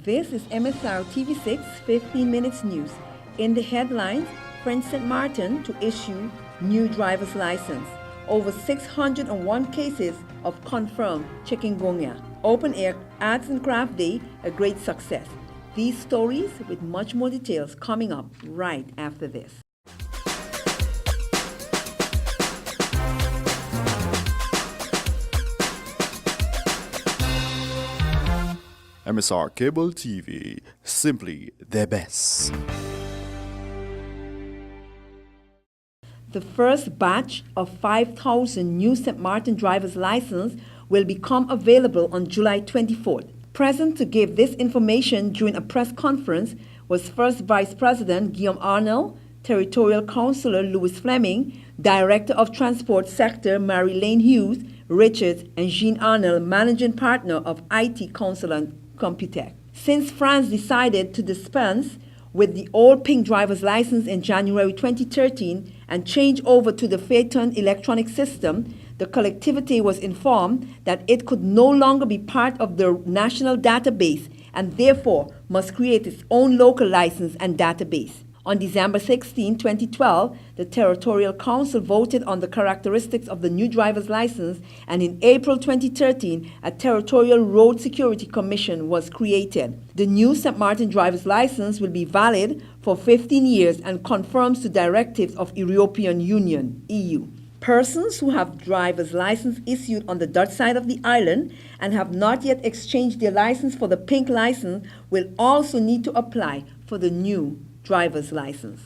This is MSR TV6 15 Minutes News. In the headlines, French St. Martin to issue new driver's license. Over 601 cases of confirmed chikungunya. Open Air Arts and Craft Day, a great success. These stories with much more details coming up right after this. MSR Cable TV, simply the best. The first batch of 5,000 new St. Martin driver's license will become available on July 24th. Present to give this information during a press conference was First Vice President Guillaume Arnold, Territorial Councillor Louis Fleming, Director of Transport Sector Mary Lane Hughes, Richards, and Jean Arnold, Managing Partner of IT Council and Computech. Since France decided to dispense with the old pink driver's license in January 2013 and change over to the Phaeton electronic system, the collectivity was informed that it could no longer be part of the national database and therefore must create its own local license and database. On December 16, 2012, the Territorial Council voted on the characteristics of the new driver's license, and in April 2013, a Territorial Road Security Commission was created. The new St. Martin driver's license will be valid for 15 years and conforms to directives of European Union, EU. Persons who have driver's license issued on the Dutch side of the island and have not yet exchanged their license for the pink license will also need to apply for the new driver's license.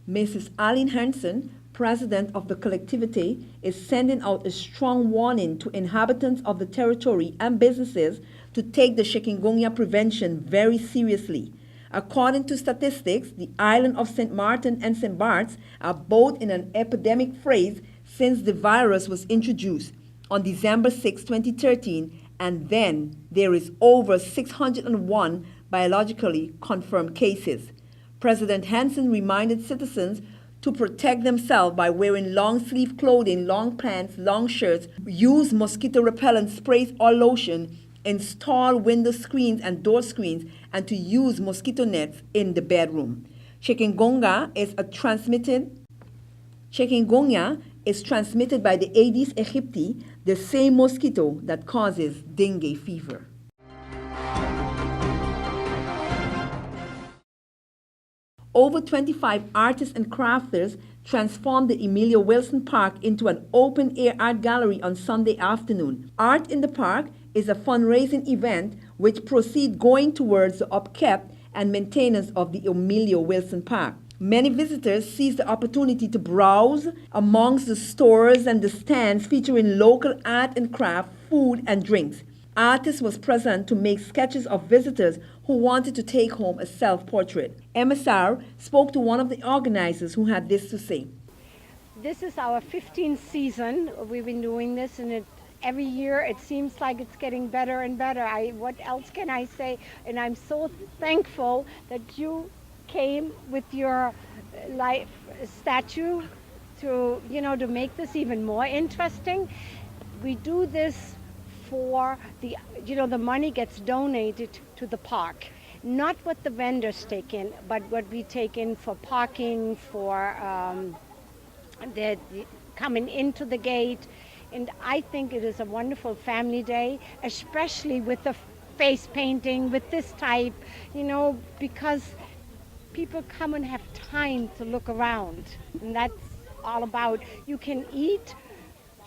Mrs. Aline Hansen, president of the collectivity, is sending out a strong warning to inhabitants of the territory and businesses to take the chikungunya prevention very seriously. According to statistics, the island of St. Martin and St. Barts are both in an epidemic phase since the virus was introduced on December 6, 2013, and then there is over 601 biologically confirmed cases. President Hansen reminded citizens to protect themselves by wearing long-sleeve clothing, long pants, long shirts, use mosquito repellent sprays or lotion, install window screens and door screens, and to use mosquito nets in the bedroom. Chikungunya is transmitted by the Aedes aegypti, the same mosquito that causes dengue fever. Over 25 artists and crafters transformed the Emilia Wilson Park into an open-air art gallery on Sunday afternoon. Art in the Park is a fundraising event which proceeds going towards the upkeep and maintenance of the Emilia Wilson Park. Many visitors seize the opportunity to browse amongst the stores and the stands featuring local art and craft, food and drinks. Artists was present to make sketches of visitors who wanted to take home a self-portrait. MSR spoke to one of the organizers who had this to say. This is our 15th season. We've been doing this, and every year it seems like it's getting better and better. What else can I say? And I'm so thankful that you came with your life statue to make this even more interesting. We do this for the money gets donated to the park, not what the vendors take in, but what we take in for parking, for the coming into the gate. And I think it is a wonderful family day, especially with the face painting, with this type, because people come and have time to look around, and that's all about. You can eat,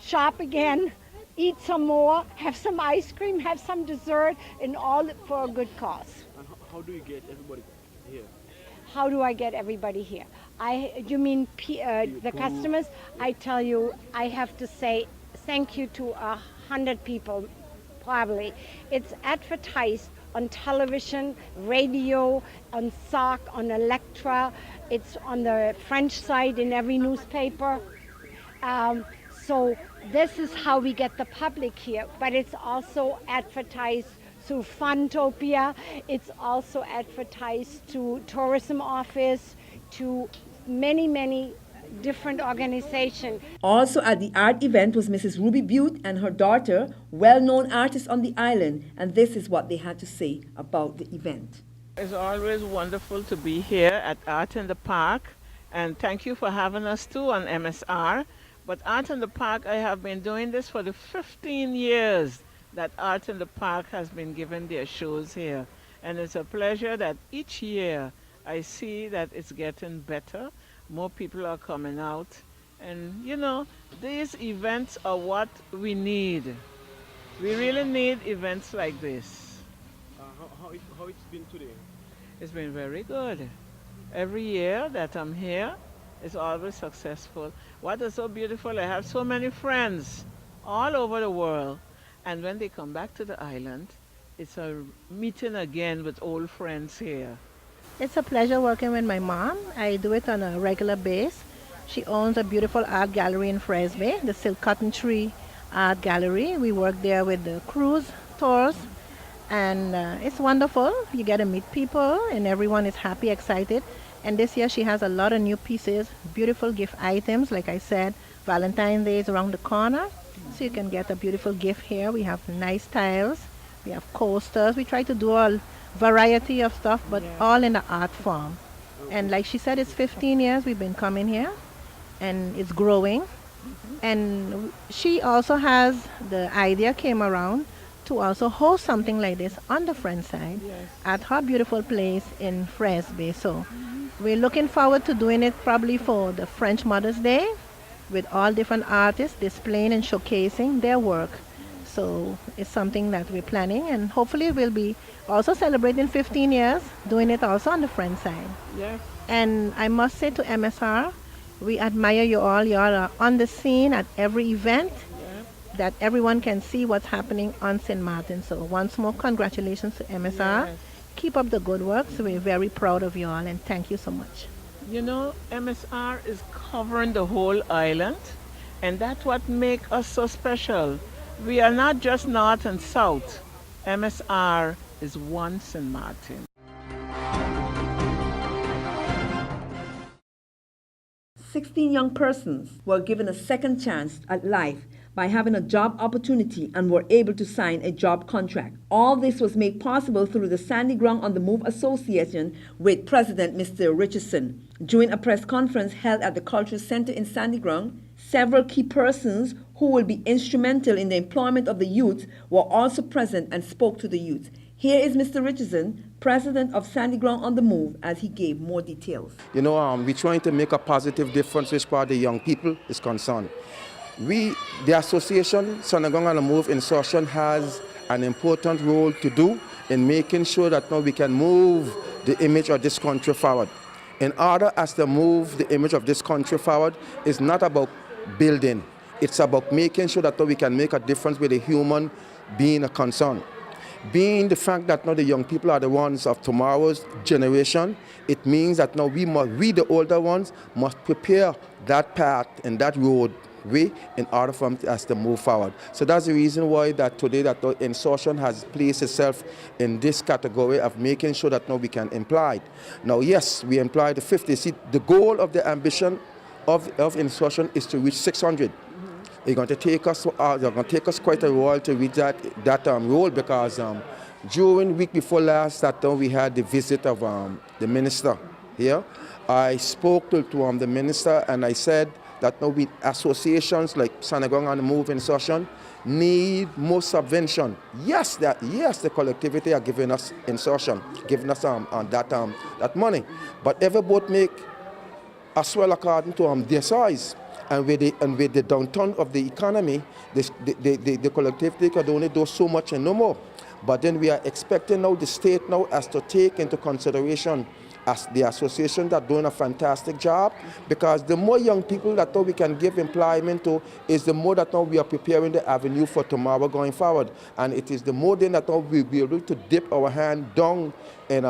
shop again, eat some more, have some ice cream, have some dessert, and all for a good cause. And how do you get everybody here? How do I get everybody here? You mean the customers? I tell you, I have to say thank you to 100 people, probably. It's advertised on television, radio, on SOC, on Electra. It's on the French side in every newspaper. So this is how we get the public here. But it's also advertised through Funtopia. It's also advertised to tourism office, to many, different organization. Also at the art event was Mrs. Ruby Butte and her daughter, well-known artists on the island, and this is what they had to say about the event. It's always wonderful to be here at Art in the Park, and thank you for having us too on MSR. But Art in the Park, I have been doing this for the 15 years that Art in the Park has been given their shows here. And it's a pleasure that each year I see that it's getting better. More people are coming out. And you know, these events are what we need. We really need events like this. How it's been today? It's been very good. Every year that I'm here, it's always successful. What is so beautiful, I have so many friends all over the world. And when they come back to the island, it's a meeting again with old friends here. It's a pleasure working with my mom. I do it on a regular basis. She owns a beautiful art gallery in Fresby, the Silk Cotton Tree Art Gallery. We work there with the cruise tours, and it's wonderful. You get to meet people, and everyone is happy, excited. And this year she has a lot of new pieces, beautiful gift items. Like I said, Valentine's Day is around the corner, so you can get a beautiful gift here. We have nice tiles, we have coasters. We try to do a variety of stuff, but all in the art form. And like she said, it's 15 years we've been coming here, and it's growing. And she also has, the idea came around to also host something like this on the French side at her beautiful place in Fresby. So we're looking forward to doing it probably for the French Mother's Day, with all different artists displaying and showcasing their work. So it's something that we're planning, and hopefully we'll be also celebrating 15 years, doing it also on the French side. Yes. And I must say to MSR, we admire you all. You all are on the scene at every event, that everyone can see what's happening on St. Martin. So once more, congratulations to MSR. Yes. Keep up the good work. So we're very proud of you all, and thank you so much. You know, MSR is covering the whole island, and that's what makes us so special. We are not just north and south. MSR is one St. Martin. 16 young persons were given a second chance at life by having a job opportunity and were able to sign a job contract. All this was made possible through the Sandy Ground on the Move Association with President Mr. Richardson. During a press conference held at the Cultural Center in Sandy Ground, several key persons who will be instrumental in the employment of the youth were also present and spoke to the youth. Here is Mr. Richardson, president of Sandy Ground on the Move, as he gave more details. You know, we're trying to make a positive difference as far as the young people is concerned. The association, Sandy Ground on the Move Insertion, has an important role to do in making sure that now we can move the image of this country forward. In order as to move the image of this country forward, it's not about building. It's about making sure that now we can make a difference with the human being concerned. Being the fact that now the young people are the ones of tomorrow's generation, it means that now we the older ones must prepare that path and that roadway in order for us to move forward. So that's the reason why that today that the insertion has placed itself in this category of making sure that now we can employ. Now yes, we employ the 50. See, the goal of the ambition of insertion is to reach 600. It's going to take us quite a while to reach that goal, because during week before last that we had the visit of the minister here. I spoke to the minister and I said that now we associations like Sandy Ground on the Move Insertion need more subvention. Yes, the collectivity are giving us insertion, giving us that money, but every boat make as well according to their size. And with the downturn of the economy, the collectivity could only do so much and no more. But then we are expecting now the state now has to take into consideration as the association that doing a fantastic job, because the more young people that now we can give employment to is the more that now we are preparing the avenue for tomorrow going forward. And it is the more then that now we'll be able to dip our hand down in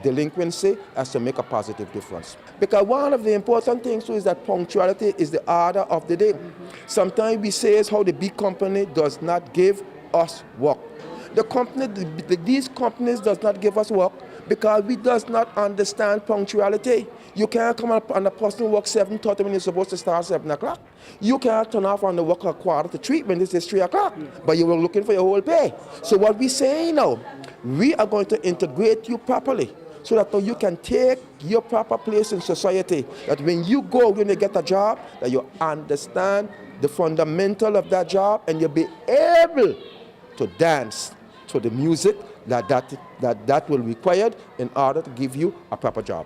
delinquency as to make a positive difference. Because one of the important things too is that punctuality is the order of the day. Sometimes we say is how the big company does not give us work. These companies does not give us work because we does not understand punctuality. You can't come up and a person work 7:30 when you're supposed to start 7 o'clock. You can't turn off on the work at 2:45 when it is 3 o'clock, but you were looking for your whole pay. So what we saying now, we are going to integrate you properly so that you can take your proper place in society, that when you go, when you get a job, that you understand the fundamental of that job and you'll be able to dance to the music that will be required in order to give you a proper job.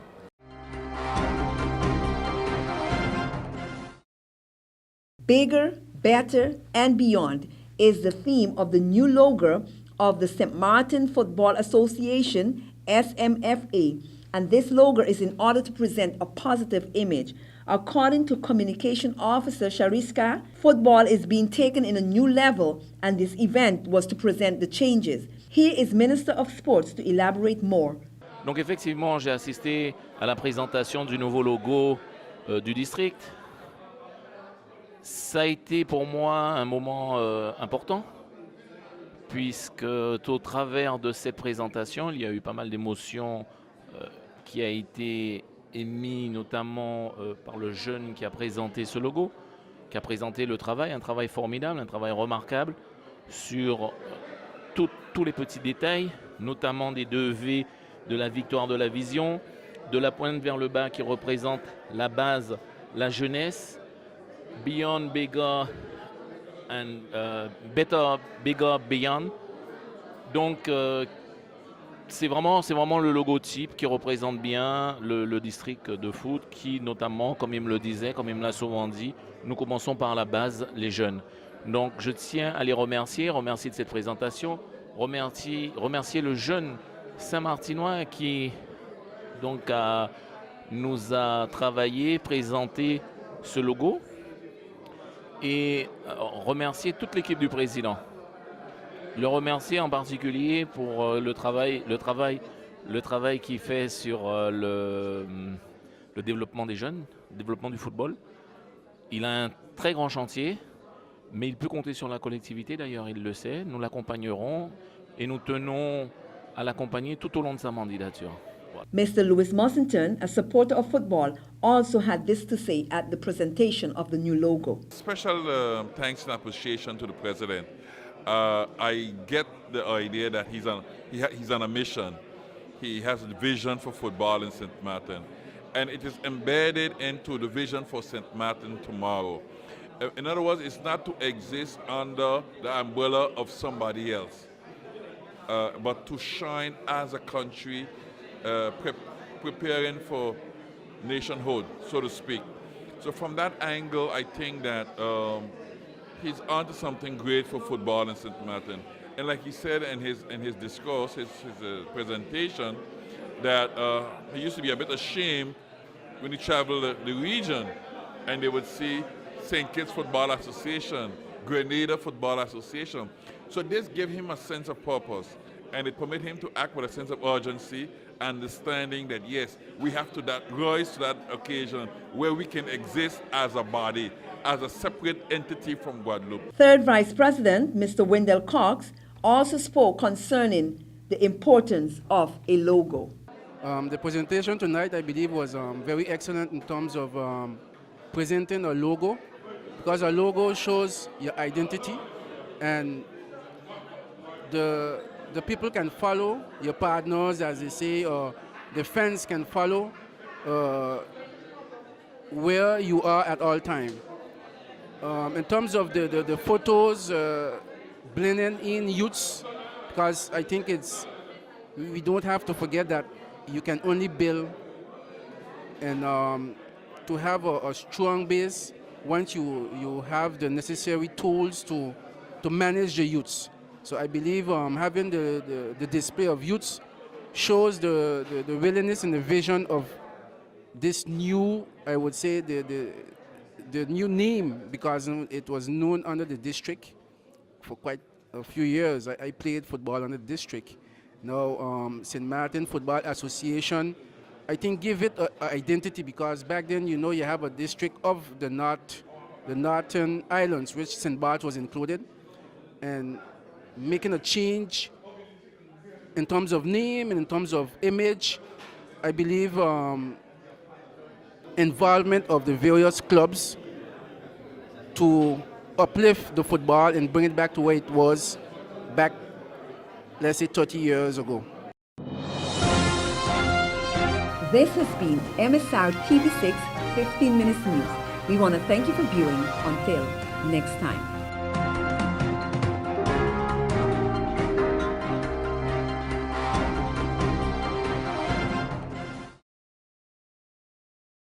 Bigger, better, and beyond is the theme of the new logo of the St. Martin Football Association, SMFA, and this logo is in order to present a positive image. According to Communication Officer Shariska, football is being taken in a new level, and this event was to present the changes. Here is Minister of Sports to elaborate more. Donc effectivement, j'ai assisté à la présentation du nouveau logo du district. Ça a été pour moi un moment important, puisque au travers de cette présentation, il y a eu pas mal d'émotions qui a été émis notamment par le jeune qui a présenté ce logo, qui a présenté le travail, un travail formidable, un travail remarquable sur tous les petits détails, notamment des 2 V de la victoire de la vision, de la pointe vers le bas qui représente la base, la jeunesse, beyond, bigger and better, bigger, beyond. Donc c'est vraiment le logotype qui représente bien le district de foot qui, notamment, comme il me le disait, comme il me l'a souvent dit, nous commençons par la base, les jeunes. Donc je tiens à les remercier de cette présentation, remercier le jeune Saint-Martinois qui donc nous a travaillé, présenté ce logo et remercier toute l'équipe du président. Le remercier en particulier pour le travail qu'il fait sur le développement des jeunes, le développement du football. Il a un très grand chantier, mais il peut compter sur la collectivité, d'ailleurs il le sait. Nous l'accompagnerons et nous tenons à l'accompagner tout au long de sa candidature. Mr. Louis Mossington, a supporter of football, also had this to say at the presentation of the new logo. Special thanks and appreciation to the president. I get the idea that he's on a mission. He has a vision for football in St. Martin, and it is embedded into the vision for St. Martin tomorrow. In other words, it's not to exist under the umbrella of somebody else, but to shine as a country, preparing for nationhood, so to speak. So from that angle, I think that he's onto something great for football in St. Martin. And like he said in his discourse, his presentation, that he used to be a bit ashamed when he traveled the region and they would see St. Kitts Football Association, Grenada Football Association. So this gave him a sense of purpose, and it permitted him to act with a sense of urgency, understanding that yes, we have to rise to that occasion where we can exist as a body, as a separate entity from Guadeloupe. Third Vice President, Mr. Wendell Cox, also spoke concerning the importance of a logo. The presentation tonight, I believe, was very excellent in terms of presenting a logo, because a logo shows your identity, and the people can follow, your partners, as they say, or the fans can follow where you are at all time. In terms of the photos, blending in youths, because I think we don't have to forget that you can only build and to have a strong base once you have the necessary tools to manage the youths. So I believe having the display of youths shows the willingness and the vision of this new, I would say, the new name, because it was known under the district for quite a few years. I played football under the district. Now St. Martin Football Association, I think, give it an identity, because back then, you have a district of the Northern Islands, which St. Bart was included, and making a change in terms of name and in terms of image, I believe involvement of the various clubs to uplift the football and bring it back to where it was back, let's say, 30 years ago. This has been MSR TV6 15 Minutes News. We want to thank you for viewing. Until next time.